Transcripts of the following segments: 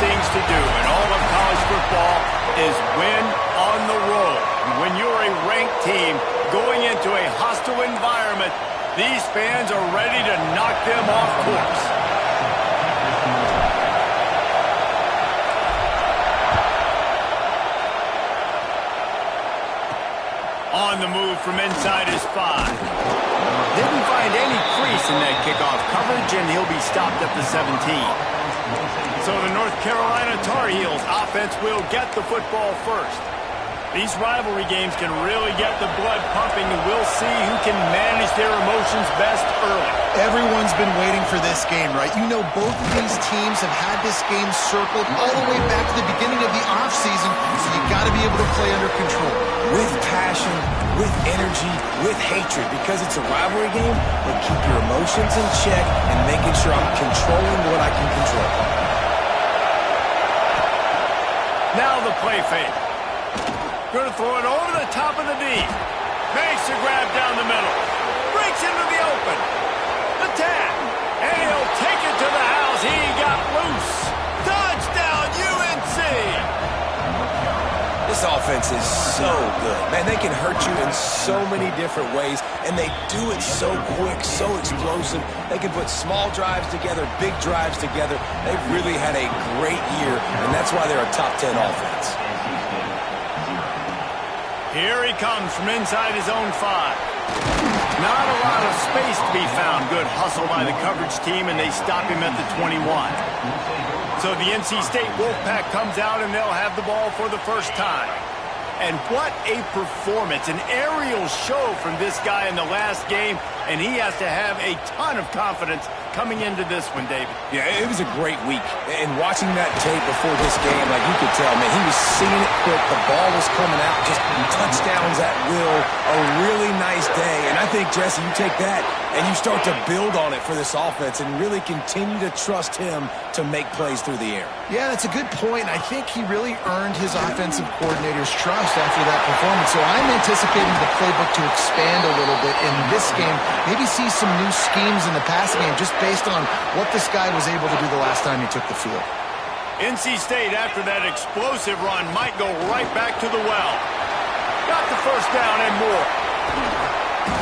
things to do in all of college football is win on the road. When you're a ranked team going into a hostile environment, these fans are ready to knock them off course. On the move from inside his 5. Didn't find any crease in that kickoff coverage, and he'll be stopped at the 17. So the North Carolina Tar Heels offense will get the football first. These rivalry games can really get the blood pumping, and we'll see who can manage their emotions best early. Everyone's been waiting for this game, right? You know, both of these teams have had this game circled all the way back to the beginning of the offseason, so you got to be able to play under control. With passion, with energy, with hatred, because it's a rivalry game, but keep your emotions in check and making sure I'm controlling what I can control. Now the play fake. Going to throw it over the top of the D. Makes a grab down the middle. Breaks into the open. The tap. And he'll take it to the house. He got loose. Touchdown, UNC! This offense is so good. Man, they can hurt you in so many different ways, and they do it so quick, so explosive. They can put small drives together, big drives together. They've really had a great year, and that's why they're a top 10 offense. Here he comes from inside his own 5. Not a lot of space to be found. Good hustle by the coverage team, and they stop him at the 21. So the NC State Wolfpack comes out, and they'll have the ball for the first time. And what a performance, an aerial show from this guy in the last game, and he has to have a ton of confidence coming into this one, David. Yeah, it was a great week. And watching that tape before this game, like you could tell, man, he was seeing it quick. The ball was coming out, just touchdowns at will. A really nice day. And I think, Jesse, you take that and you start to build on it for this offense and really continue to trust him to make plays through the air. Yeah, that's a good point. I think he really earned his offensive coordinator's trust after that performance. So I'm anticipating the playbook to expand a little bit in this game. Maybe see some new schemes in the passing game just based on what this guy was able to do the last time he took the field. NC State, after that explosive run, might go right back to the well. Got the first down and more.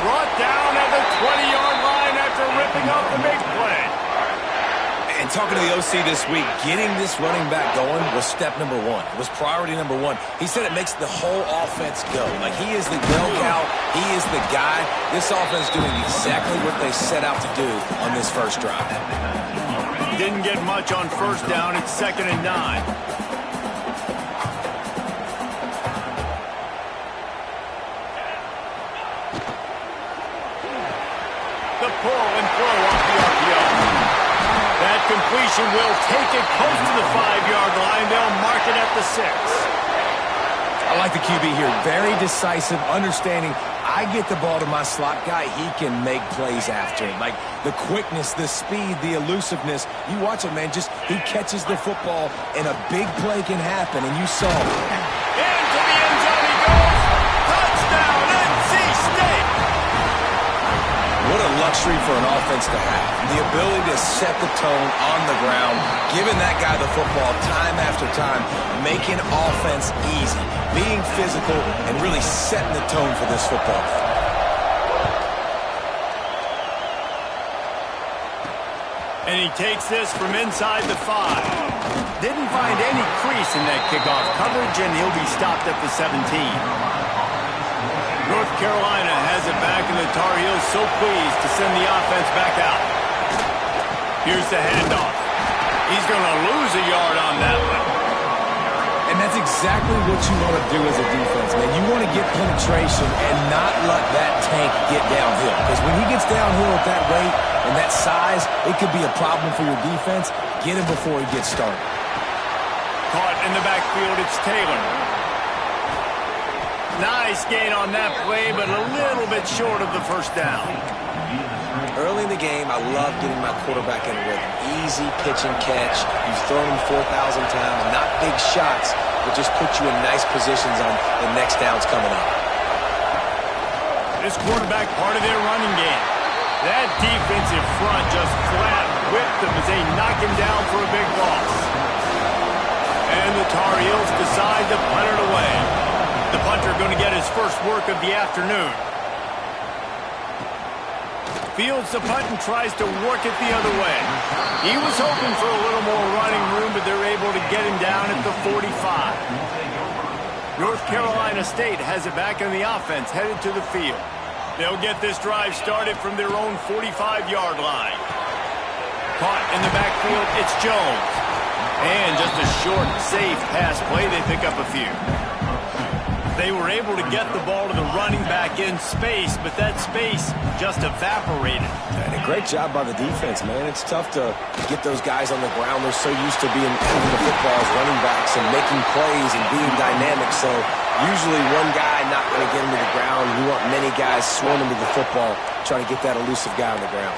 Brought down at the 20-yard line after ripping up the big play. And talking to the OC this week, getting this running back going was step number 1. It was priority number 1. He said it makes the whole offense go. Like, he is the bell cow. He is the guy. This offense doing exactly what they set out to do on this first drive. Didn't get much on first down. It's 2nd and 9. The pull and throw off the RPO. That completion will take it close to the 5-yard line. They'll mark it at the 6. I like the QB here. Very decisive, understanding. I get the ball to my slot guy, he can make plays after. Like the quickness, the speed, the elusiveness. You watch it, man. Just he catches the football, and a big play can happen, and you saw it. Into the end zone he goes. Touchdown, NC State. What a luxury for an offense to have. The ability to set the tone on the ground, giving that guy the football time after time, making offense easy, being physical, and really setting the tone for this football. And he takes this from inside the 5. Didn't find any crease in that kickoff coverage, and he'll be stopped at the 17. North Carolina has it back, and the Tar Heels so pleased to send the offense back out. Here's the handoff. He's going to lose a yard on that one. And that's exactly what you want to do as a defense, man. You want to get penetration and not let that tank get downhill. Because when he gets downhill at that rate and that size, it could be a problem for your defense. Get him before he gets started. Caught in the backfield, it's Taylor. Nice gain on that play, but a little bit short of the first down. Early in the game, I love getting my quarterback in a rhythm. Easy pitch and catch. You've thrown him 4,000 times. Not big shots, but just put you in nice positions on the next downs coming up. This quarterback part of their running game. That defensive front just flat whipped them as they knock him down for a big loss. Tar Heels decide to punt it away. The punter going to get his first work of the afternoon. Fields the punt and tries to work it the other way. He was hoping for a little more running room, but they're able to get him down at the 45. North Carolina State has it back on the offense, headed to the field. They'll get this drive started from their own 45-yard line. Caught in the backfield, it's Jones. And just a short, safe pass play, they pick up a few. They were able to get the ball to the running back in space, but that space just evaporated. And a great job by the defense, man. It's tough to get those guys on the ground. They're so used to being moving the football as running backs and making plays and being dynamic. So usually one guy not going to get him to the ground. You want many guys swarming to the football, trying to get that elusive guy on the ground.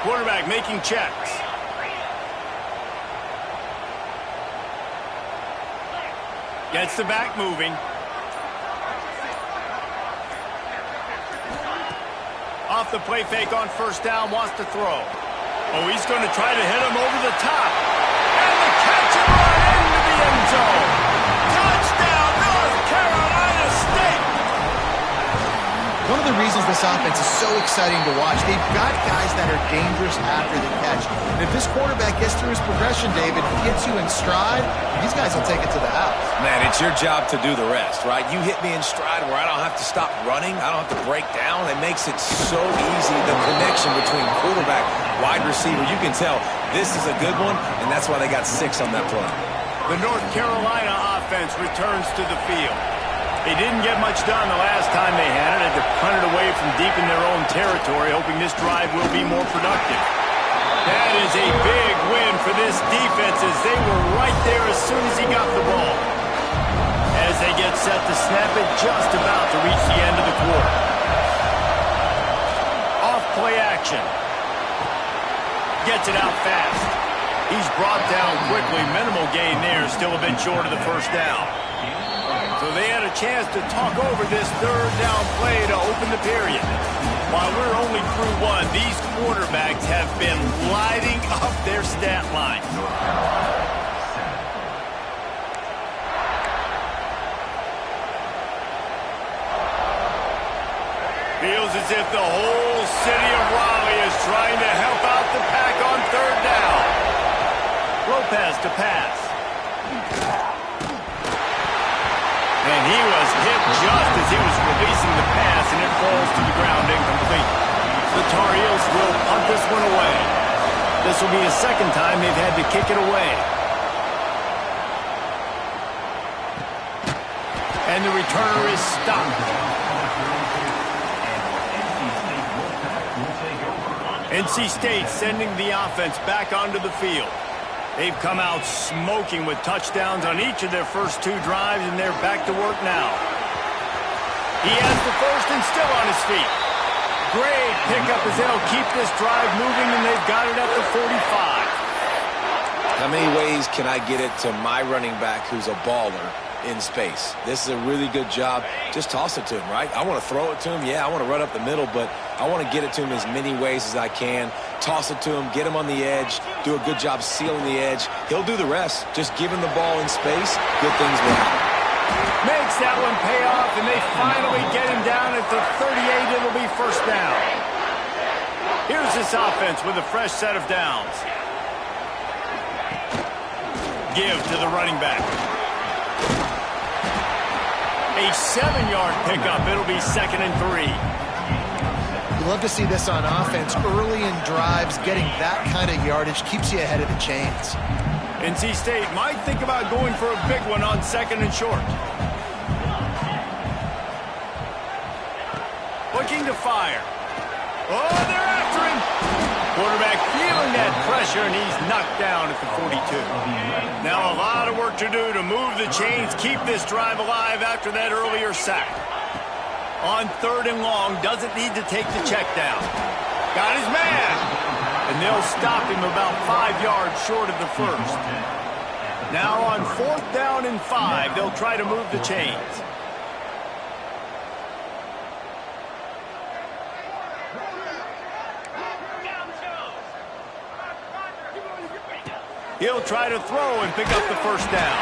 Quarterback making checks. Gets the back moving. Off the play fake on first down, wants to throw. Oh, he's going to try to hit him over the top. And the catch and run into the end zone. Touchdown, North Carolina State! One of the reasons this offense is so exciting to watch, they've got guys that are dangerous after the catch. And if this quarterback gets through his progression, David, gets you in stride, these guys will take it to the house. Man, it's your job to do the rest, right? You hit me in stride where I don't have to stop running. I don't have to break down. It makes it so easy, the connection between quarterback, wide receiver. You can tell this is a good one, and that's why they got 6 on that play. The North Carolina offense returns to the field. They didn't get much done the last time they had it. They punted away from deep in their own territory, hoping this drive will be more productive. That is a big win for this defense as they were right there as soon as he got the ball. As they get set to snap it, just about to reach the end of the quarter. Off play action. Gets it out fast. He's brought down quickly. Minimal gain there, still a bit short of the first down. So they had a chance to talk over this third down play to open the period. While we're only through one, these quarterbacks have been lighting up their stat line. Feels as if the whole city of Raleigh is trying to help out the pack on third down. Lopez to pass. And he was hit just as he was releasing the pass, and it falls to the ground incomplete. The Tar Heels will punt this one away. This will be the second time they've had to kick it away. And the returner is stopped. NC State sending the offense back onto the field. They've come out smoking with touchdowns on each of their first 2 drives, and they're back to work now. He has the first and still on his feet. Great pickup as they'll keep this drive moving, and they've got it at the 45. How many ways can I get it to my running back who's a baller in space? This is a really good job. Just toss it to him, right? I want to throw it to him. Yeah, I want to run up the middle, but I want to get it to him as many ways as I can. Toss it to him, get him on the edge, do a good job sealing the edge. He'll do the rest. Just give him the ball in space, good things will happen. Makes that one pay off, and they finally get him down at the 38. It'll be first down. Here's this offense with a fresh set of downs. Give to the running back. A 7-yard pickup. It'll be 2nd and 3. You love to see this on offense. Early in drives, getting that kind of yardage keeps you ahead of the chains. NC State might think about going for a big one on 2nd and short. Looking to fire. Oh, they're after him. Quarterback feeling that pressure, and he's knocked down at the 42. Now a lot of work to do to move the chains, keep this drive alive after that earlier sack. On 3rd and long, doesn't need to take the check down. Got his man. And they'll stop him about 5 yards short of the first. Now on 4th down and 5, they'll try to move the chains. He'll try to throw and pick up the first down.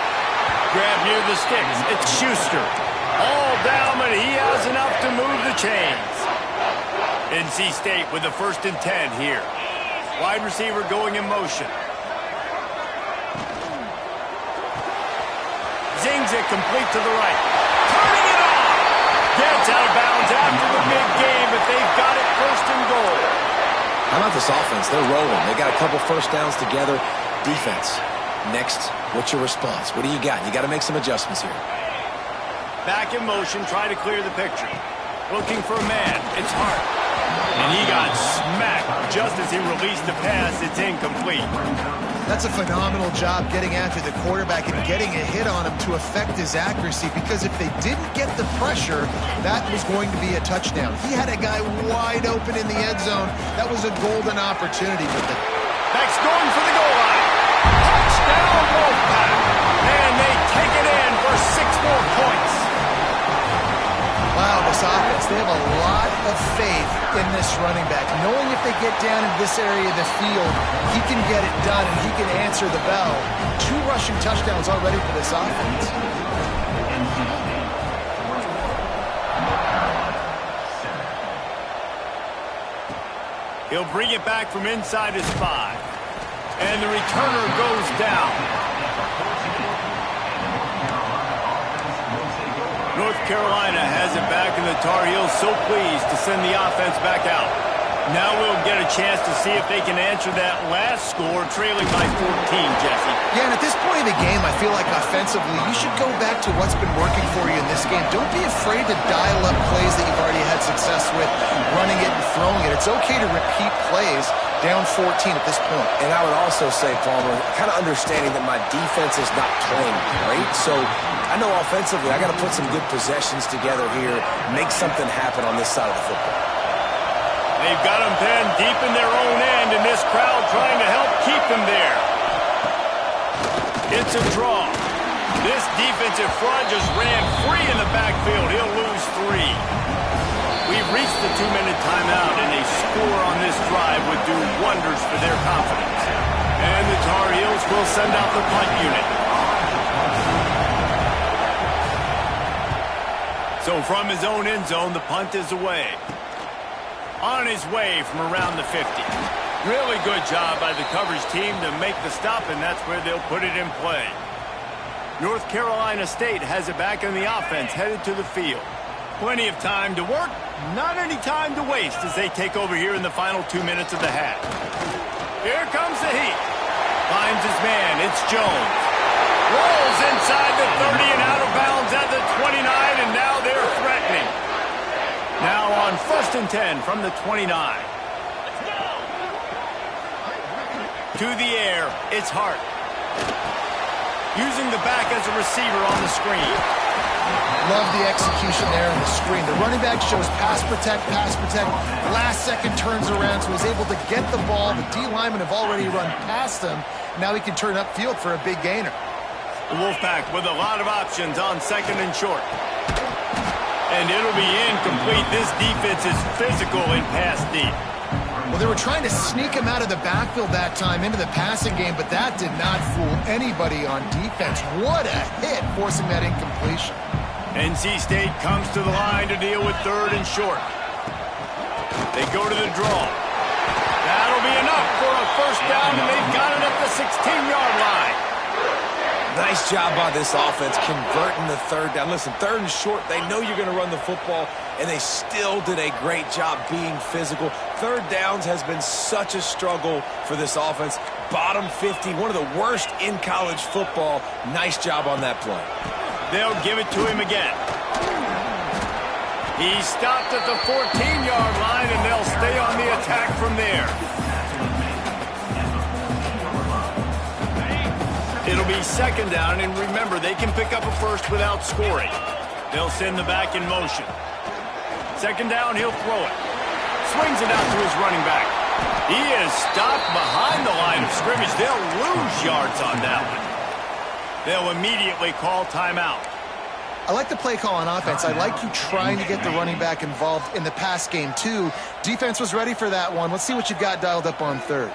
Grab near the sticks. It's Schuster. All down, but he has enough to move the chains. NC State with the 1st and 10 here. Wide receiver going in motion. Zings it complete to the right. Turning it off. Gets out of bounds after the big game, but they've got it 1st and goal. How about this offense? They're rolling. They got a couple first downs together. Defense. Next, what's your response? What do you got? You got to make some adjustments here. Back in motion, try to clear the picture. Looking for a man. It's Hart. And he got smacked just as he released the pass. It's incomplete. That's a phenomenal job getting after the quarterback and getting a hit on him to affect his accuracy, because if they didn't get the pressure, that was going to be a touchdown. He had a guy wide open in the end zone. That was a golden opportunity. But the back's going for the goal line. Touchdown, Wolfpack. And they take it in for 6 more points. Wow, this offense, they have a lot of faith in this running back, knowing if they get down in this area of the field, he can get it done and he can answer the bell. 2 rushing touchdowns already for this offense. He'll bring it back from inside his 5. And the returner goes down. North Carolina has it back, and the Tar Heels so pleased to send the offense back out. Now we'll get a chance to see if they can answer that last score, trailing by 14, Jesse. Yeah, and at this point in the game, I feel like offensively, you should go back to what's been working for you in this game. Don't be afraid to dial up plays that you've already had success with, running it and throwing it. It's okay to repeat plays down 14 at this point. And I would also say, Palmer, kind of understanding that my defense is not playing great, so I know offensively I got to put some good possessions together here, make something happen on this side of the football. They've got them pinned deep in their own end, and this crowd trying to help keep them there. It's a draw. This defensive front just ran free in the backfield. He'll lose 3. We've reached the 2-minute timeout, and a score on this drive would do wonders for their confidence. And the Tar Heels will send out the punt unit. So from his own end zone, the punt is away. On his way from around the 50. Really good job by the coverage team to make the stop, and that's where they'll put it in play. North Carolina State has it back in the offense, headed to the field. Plenty of time to work, not any time to waste as they take over here in the final 2 minutes of the half. Here comes the heat. Finds his man, it's Jones. Rolls inside the 30 and out of bounds at the 29, and now they're threatening. Now on 1st and 10 from the 29. To the air, it's Hart. Using the back as a receiver on the screen. Love the execution there on the screen. The running back shows pass protect, last second turns around, so he's able to get the ball. The D linemen have already run past him. Now he can turn upfield for a big gainer. The Wolfpack with a lot of options on 2nd and short. And it'll be incomplete. This defense is physical in pass deep. Well, they were trying to sneak him out of the backfield that time into the passing game, but that did not fool anybody on defense. What a hit, forcing that incompletion. NC State comes to the line to deal with 3rd and short. They go to the draw. That'll be enough for a 1st down, and they've got it at the 16-yard line. Nice job by this offense converting the 3rd down. Listen, 3rd and short, they know you're going to run the football, and they still did a great job being physical. 3rd downs has been such a struggle for this offense. Bottom 50, one of the worst in college football. Nice job on that play. They'll give it to him again. He stopped at the 14-yard line, and they'll stay on the attack from there. It'll be 2nd down, and remember, they can pick up a 1st without scoring. They'll send the back in motion. 2nd down, he'll throw it. Swings it out to his running back. He is stopped behind the line of scrimmage. They'll lose yards on that one. They'll immediately call timeout. I like the play call on offense. I like you trying to get the running back involved in the pass game, too. Defense was ready for that one. Let's see what you've got dialed up on 3rd.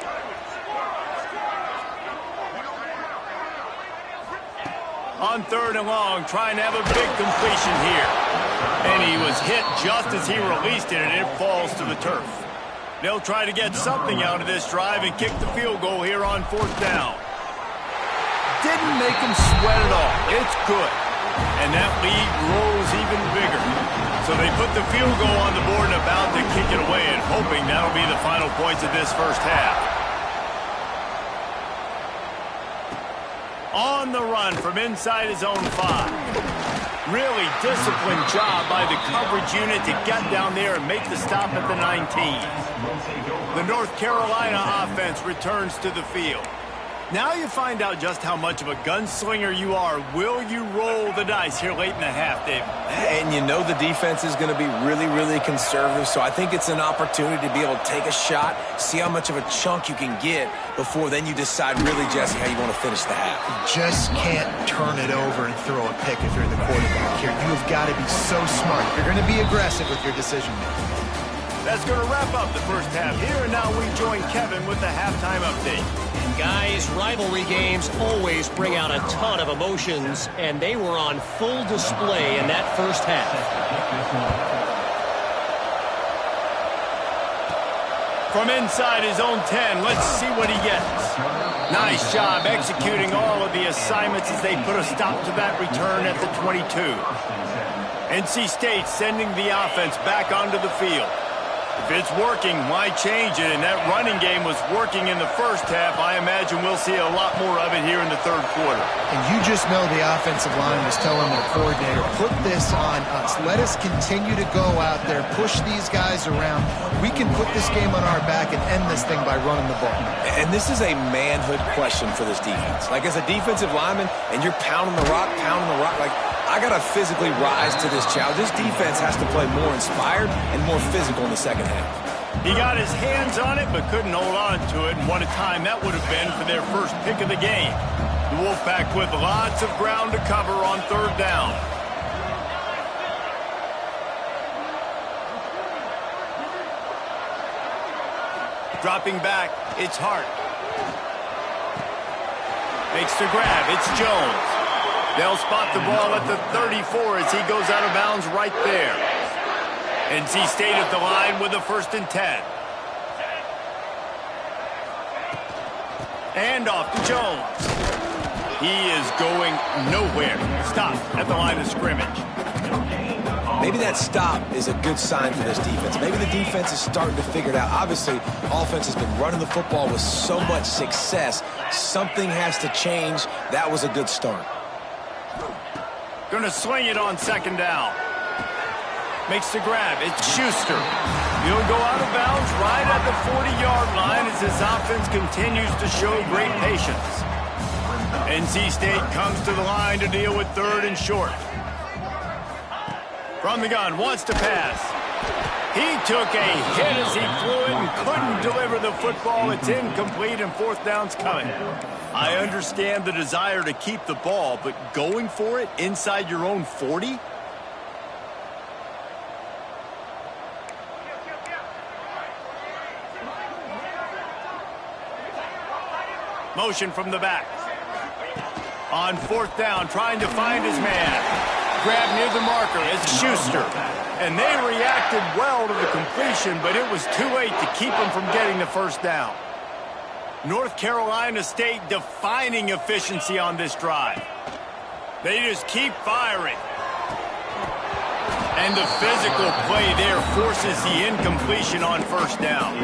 On 3rd and long, trying to have a big completion here. And he was hit just as he released it, and it falls to the turf. They'll try to get something out of this drive and kick the field goal here on 4th down. Didn't make him sweat at all. It's good. And that lead grows even bigger. So they put the field goal on the board and about to kick it away, and hoping that'll be the final points of this first half. On the run from inside his own 5. Really disciplined job by the coverage unit to get down there and make the stop at the 19. The North Carolina offense returns to the field. Now you find out just how much of a gunslinger you are. Will you roll the dice here late in the half, Dave? And you know the defense is going to be really, really conservative, so I think it's an opportunity to be able to take a shot, see how much of a chunk you can get before then you decide really, Jesse, how you want to finish the half. You just can't turn it over and throw a pick if you're the quarterback here. You've got to be so smart. You're going to be aggressive with your decision-making. That's going to wrap up the first half here, and now we join Kevin with the halftime update. Guys, rivalry games always bring out a ton of emotions, and they were on full display in that first half. From inside his own 10, let's see what he gets. Nice job executing all of the assignments as they put a stop to that return at the 22. NC State sending the offense back onto the field. If it's working, why change it? And that running game was working in the first half. I imagine we'll see a lot more of it here in the 3rd quarter. And you just know the offensive line was telling their coordinator, put this on us. Let us continue to go out there, push these guys around. We can put this game on our back and end this thing by running the ball. And this is a manhood question for this defense. Like, as a defensive lineman, and you're pounding the rock, like, I got to physically rise to this challenge. This defense has to play more inspired and more physical in the second half. He got his hands on it, but couldn't hold on to it, and what a time that would have been for their first pick of the game. The Wolfpack with lots of ground to cover on 3rd down. Dropping back, it's Hart. Makes the grab, it's Jones. They'll spot the ball at the 34 as he goes out of bounds right there. NC State at the line with a 1st and 10. And off to Jones. He is going nowhere. Stop at the line of scrimmage. Maybe that stop is a good sign for this defense. Maybe the defense is starting to figure it out. Obviously, offense has been running the football with so much success. Something has to change. That was a good start. Going to swing it on 2nd down. Makes the grab. It's Schuster. He'll go out of bounds right at the 40-yard line as his offense continues to show great patience. NC State comes to the line to deal with 3rd and short. From the gun, wants to pass. He took a hit as he flew it and couldn't deliver the football. It's incomplete and 4th down's coming. I understand the desire to keep the ball, but going for it inside your own 40? Motion from the back. On 4th down, trying to find his man. Grab near the marker, it's Schuster. And they reacted well to the completion, but it was too late to keep them from getting the 1st down. North Carolina State defining efficiency on this drive. They just keep firing. And the physical play there forces the incompletion on 1st down.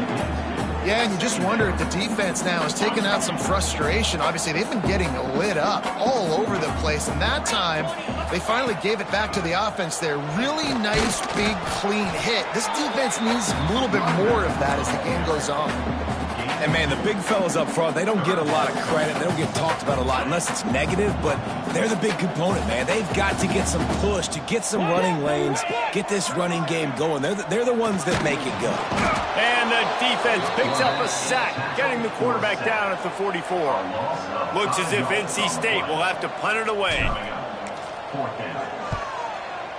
Yeah, and you just wonder if the defense now is taking out some frustration. Obviously, they've been getting lit up all over the place, and that time they finally gave it back to the offense there. Really nice, big, clean hit. This defense needs a little bit more of that as the game goes on. And, man, the big fellas up front, they don't get a lot of credit. They don't get talked about a lot unless it's negative, but they're the big component, man. They've got to get some push, to get some running lanes, get this running game going. They're the ones that make it go. And the defense picks up a sack, getting the quarterback down at the 44. Looks as if NC State will have to punt it away.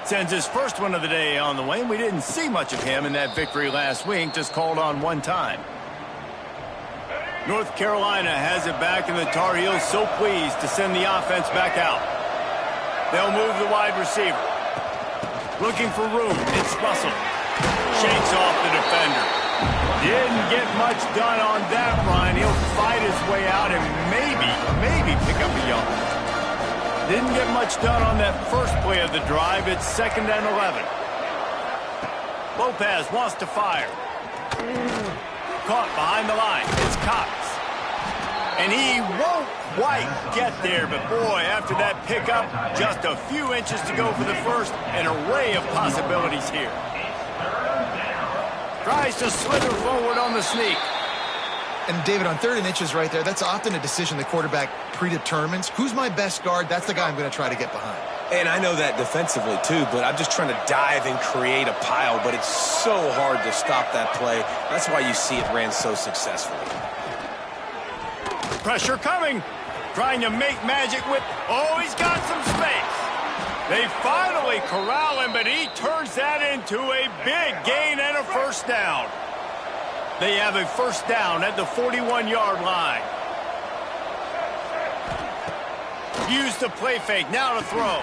Sends his first one of the day on the way, and we didn't see much of him in that victory last week, just called on one time. North Carolina has it back, and the Tar Heels so pleased to send the offense back out. They'll move the wide receiver. Looking for room. It's Russell. Shakes off the defender. Didn't get much done on that run. He'll fight his way out and maybe pick up a yard. Didn't get much done on that first play of the drive. It's 2nd and 11. Lopez wants to fire. Caught behind the line. It's Cox. And he won't quite get there, but boy, after that pickup, just a few inches to go for the first. An array of possibilities here. Tries to slither forward on the sneak. And David, on 3rd and inches right there, that's often a decision the quarterback predetermines. Who's my best guard? That's the guy I'm going to try to get behind. And I know that defensively, too, but I'm just trying to dive and create a pile, but it's so hard to stop that play. That's why you see it ran so successfully. Pressure coming. Trying to make magic with... Oh, he's got some space. They finally corral him, but he turns that into a big gain and a first down. They have a first down at the 41-yard line. Use the play fake. Now to throw.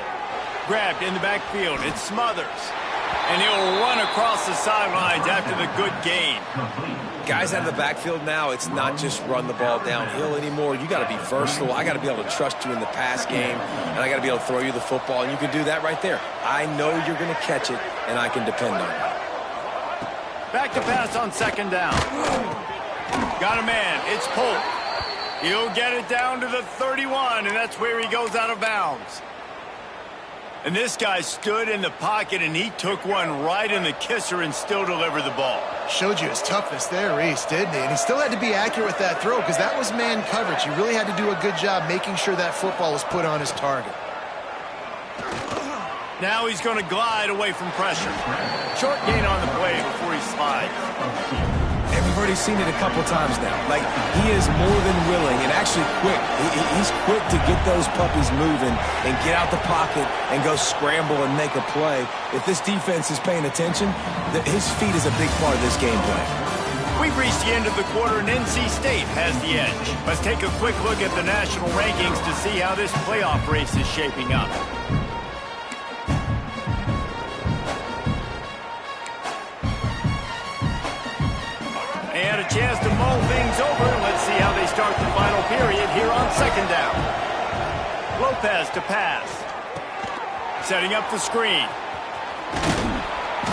Grabbed in the backfield. It's Smothers. And he'll run across the sidelines after the good gain. Guys out of the backfield now, it's not just run the ball downhill anymore. You got to be versatile. I got to be able to trust you in the pass game, and I got to be able to throw you the football, and you can do that right there. I know you're going to catch it, and I can depend on it. Back to pass on 2nd down. Got a man. It's Polk. He'll get it down to the 31, and that's where he goes out of bounds. And this guy stood in the pocket, and he took one right in the kisser and still delivered the ball. Showed you his toughness there, Reese, didn't he? And he still had to be accurate with that throw because that was man coverage. He really had to do a good job making sure that football was put on his target. Now he's going to glide away from pressure. Short gain on the play before he slides. And we've already seen it a couple times now. Like, he is more than willing and actually quick. He's quick to get those puppies moving and get out the pocket and go scramble and make a play. If this defense is paying attention, his feet is a big part of this game plan. We've reached the end of the quarter, and NC State has the edge. Let's take a quick look at the national rankings to see how this playoff race is shaping up. They had a chance to mull things over. Let's see how they start the final period here on 2nd down. Lopez to pass. Setting up the screen.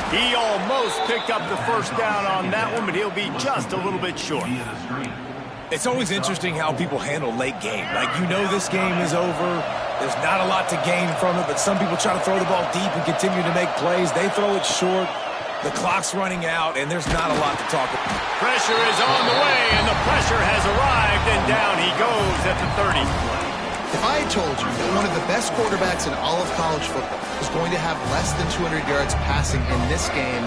He almost picked up the first down on that one, but he'll be just a little bit short. It's always interesting how people handle late game. Like, you know this game is over. There's not a lot to gain from it, but some people try to throw the ball deep and continue to make plays. They throw it short. The clock's running out, and there's not a lot to talk about. Pressure is on the way, and the pressure has arrived, and down he goes at the 30. If I had told you that one of the best quarterbacks in all of college football was going to have less than 200 yards passing in this game,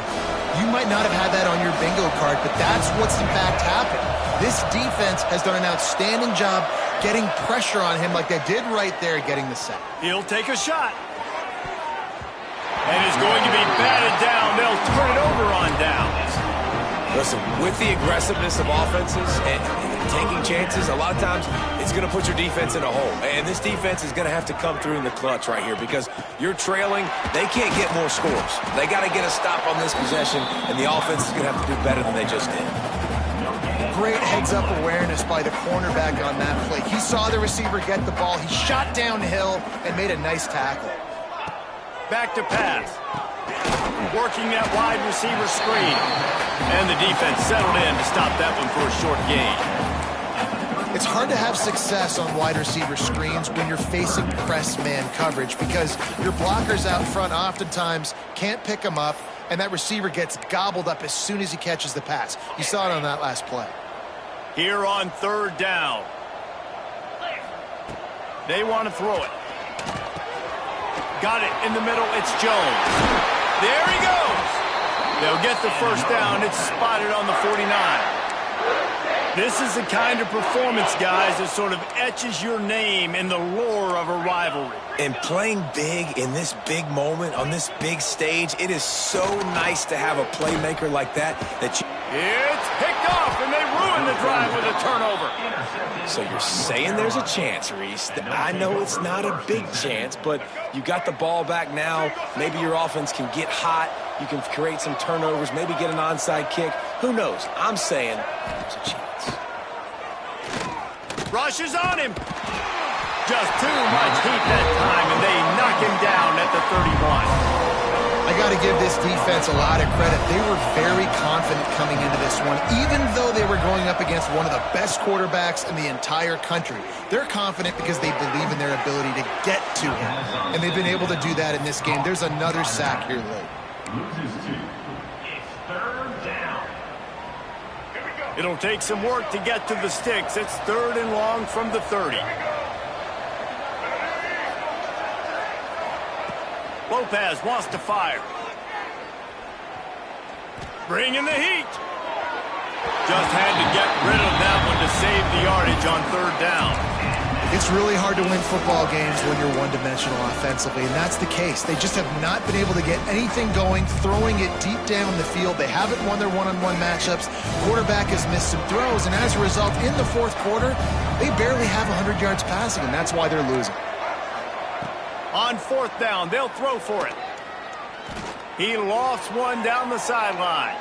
you might not have had that on your bingo card, but that's what's in fact happened. This defense has done an outstanding job getting pressure on him like they did right there getting the sack. He'll take a shot. And it's going to be batted down. They'll turn it over on downs. Listen, with the aggressiveness of offenses and taking chances, a lot of times it's going to put your defense in a hole. And this defense is going to have to come through in the clutch right here because you're trailing. They can't get more scores. They got to get a stop on this possession, and the offense is going to have to do better than they just did. Great heads-up awareness by the cornerback on that play. He saw the receiver get the ball. He shot downhill and made a nice tackle. Back to pass. Working that wide receiver screen. And the defense settled in to stop that one for a short gain. It's hard to have success on wide receiver screens when you're facing press man coverage because your blockers out front oftentimes can't pick them up, and that receiver gets gobbled up as soon as he catches the pass. You saw it on that last play. Here on 3rd down. They want to throw it. Got it in the middle. It's Jones. There he goes. They'll get the first down. It's spotted on the 49. This is the kind of performance, guys, that sort of etches your name in the lore of a rivalry. And playing big in this big moment, on this big stage, it is so nice to have a playmaker like that you... It's picked off, and they ruin the drive with a turnover. So you're saying there's a chance, Reese. I know it's not a big chance, but you got the ball back now. Maybe your offense can get hot. You can create some turnovers, maybe get an onside kick. Who knows? I'm saying there's a chance. Rushes on him. Just too much heat that time, and they knock him down at the 31. I got to give this defense a lot of credit. They were very confident coming into this one, even though they were going up against one of the best quarterbacks in the entire country. They're confident because they believe in their ability to get to him, and they've been able to do that in this game. There's another sack here late. It'll take some work to get to the sticks. It's 3rd and long from the 30. Lopez wants to fire. Bringing the heat. Just had to get rid of that one to save the yardage on 3rd down. It's really hard to win football games when you're one-dimensional offensively, and that's the case. They just have not been able to get anything going, throwing it deep down the field. They haven't won their one-on-one matchups. Quarterback has missed some throws, and as a result, in the 4th quarter, they barely have 100 yards passing, and that's why they're losing. On 4th down, they'll throw for it. He lofts one down the sideline.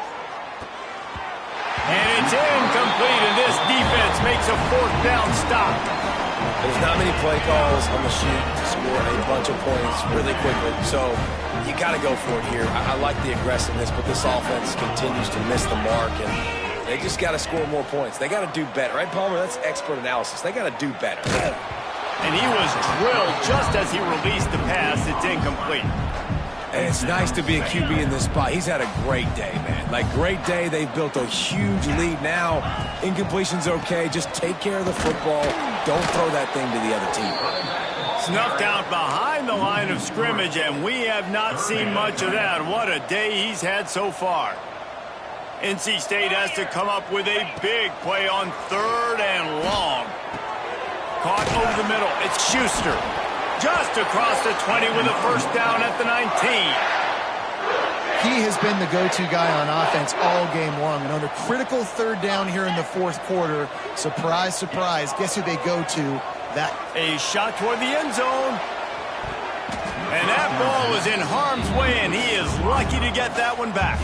And it's incomplete, and this defense makes a 4th down stop. There's not many play calls on the sheet to score a bunch of points really quickly, so you got to go for it here. I like the aggressiveness, but this offense continues to miss the mark, and they just got to score more points. They got to do better. Right, Palmer? That's expert analysis. They got to do better. And he was drilled just as he released the pass. It's incomplete. And it's nice to be a QB in this spot. He's had a great day, man. Like, great day. They've built a huge lead now. Incompletion's okay. Just take care of the football. Don't throw that thing to the other team. Snuffed out behind the line of scrimmage, and we have not seen much of that. What a day he's had so far. NC State has to come up with a big play on 3rd and long. Caught over the middle. It's Schuster. Just across the 20 with a 1st down at the 19. He has been the go-to guy on offense all game long. And on a critical 3rd down here in the 4th quarter, surprise, surprise, guess who they go to? That. A shot toward the end zone. And that ball was in harm's way, and he is lucky to get that one back.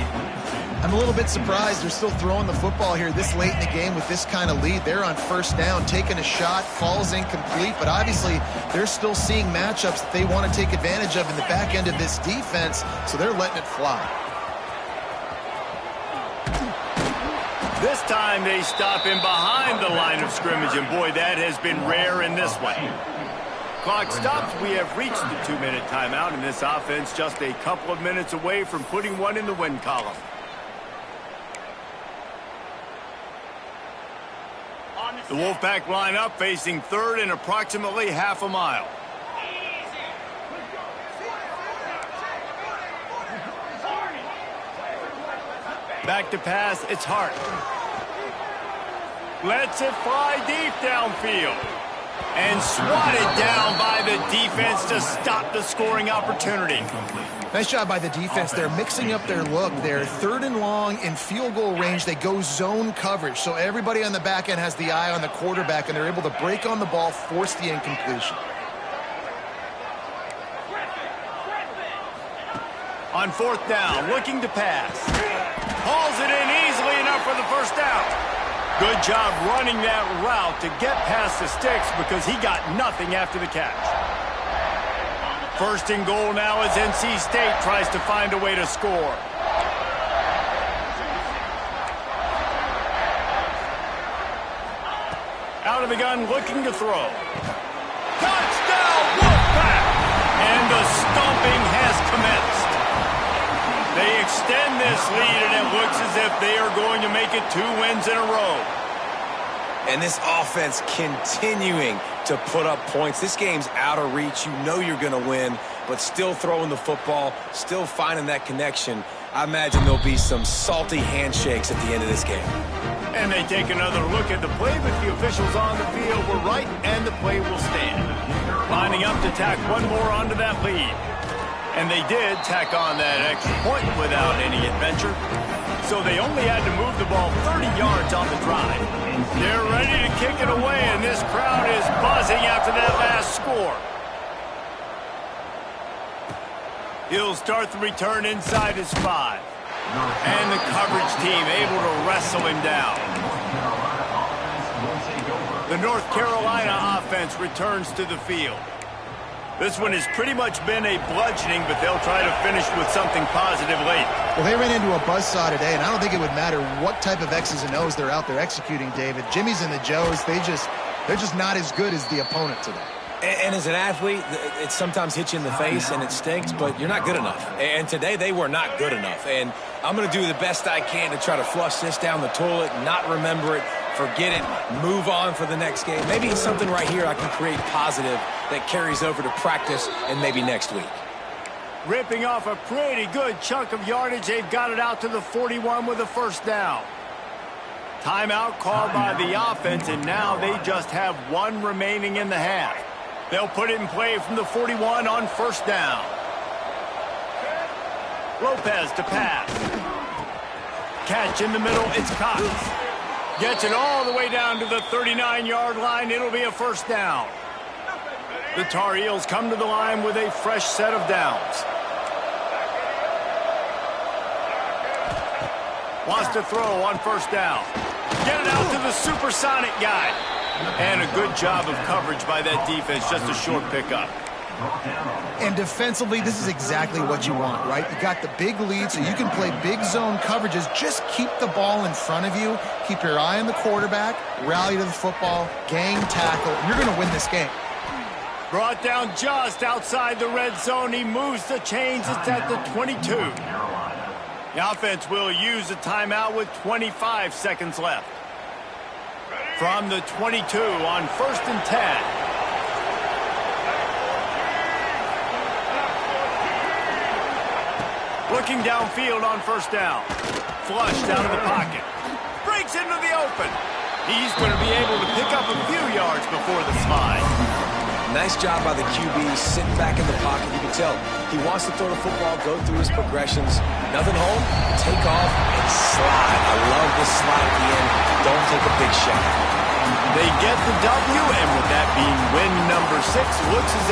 I'm a little bit surprised they're still throwing the football here this late in the game with this kind of lead. They're on 1st down, taking a shot, falls incomplete, but obviously they're still seeing matchups that they want to take advantage of in the back end of this defense, so they're letting it fly. This time they stop him behind the line of scrimmage, and boy, that has been rare in this one. Clock stops. We have reached the 2-minute timeout, and this offense just a couple of minutes away from putting one in the win column. The Wolfpack line up, facing 3rd and approximately half a mile. Back to pass, it's Hart. Lets it fly deep downfield. And swatted down by the defense to stop the scoring opportunity. Nice job by the defense. They're mixing up their look. They're 3rd and long in field goal range. They go zone coverage. So everybody on the back end has the eye on the quarterback, and they're able to break on the ball, force the incompletion. On 4th down, looking to pass. Hauls it in easily enough for the 1st down. Good job running that route to get past the sticks because he got nothing after the catch. 1st and goal now as NC State tries to find a way to score. Out of the gun, looking to throw. Touchdown, Wolfpack! And the stomping has commenced. They extend this lead, and it looks as if they are going to make it 2 wins in a row. And this offense continuing to put up points. This game's out of reach. You know you're going to win, but still throwing the football, still finding that connection. I imagine there'll be some salty handshakes at the end of this game. And they take another look at the play, but the officials on the field were right, and the play will stand. Lining up to tack one more onto that lead. And they did tack on that extra point without any adventure. so they only had to move the ball 30 yards on the drive. They're ready to kick it away, and this crowd is buzzing after that last score. He'll start the return inside his 5. And the coverage team able to wrestle him down. The North Carolina offense returns to the field. This one has pretty much been a bludgeoning, but they'll try to finish with something positive late. Well, they ran into a buzzsaw today, and I don't think it would matter what type of X's and O's they're out there executing, David. Jimmy's and the Joes, they're just not as good as the opponent today. And as an athlete, it sometimes hits you in the face and it stinks, but you're not good enough. And today they were not good enough. And I'm going to do the best I can to try to flush this down the toilet, not remember it, forget it, move on for the next game. Maybe it's something right here I can create positive that carries over to practice and maybe next week. Ripping off a pretty good chunk of yardage. They've got it out to the 41 with a first down. Timeout called by the offense, and now they just have one remaining in the half. They'll put it in play from the 41 on first down. Lopez to pass. Catch in the middle, it's Cox. Gets it all the way down to the 39-yard line. It'll be a first down. The Tar Heels come to the line with a fresh set of downs. Wants to throw on first down. Get it out to the supersonic guy. And a good job of coverage by that defense, just a short pickup. And defensively, this is exactly what you want, right? You got the big lead, so you can play big zone coverages. Just keep the ball in front of you. Keep your eye on the quarterback. Rally to the football. Gang tackle. You're going to win this game. Brought down just outside the red zone. He moves the chains. It's at the 22. The offense will use a timeout with 25 seconds left. From the 22 on first and 10. Looking downfield on first down. Flushed out of the pocket. Breaks into the open. He's going to be able to pick up a few yards before the slide. Nice job by the QB, sitting back in the pocket. You can tell he wants to throw the football, go through his progressions. Nothing home, take off, and slide. I love this slide at the end. Don't take a big shot. They get the W, and with that being win number 6, looks as if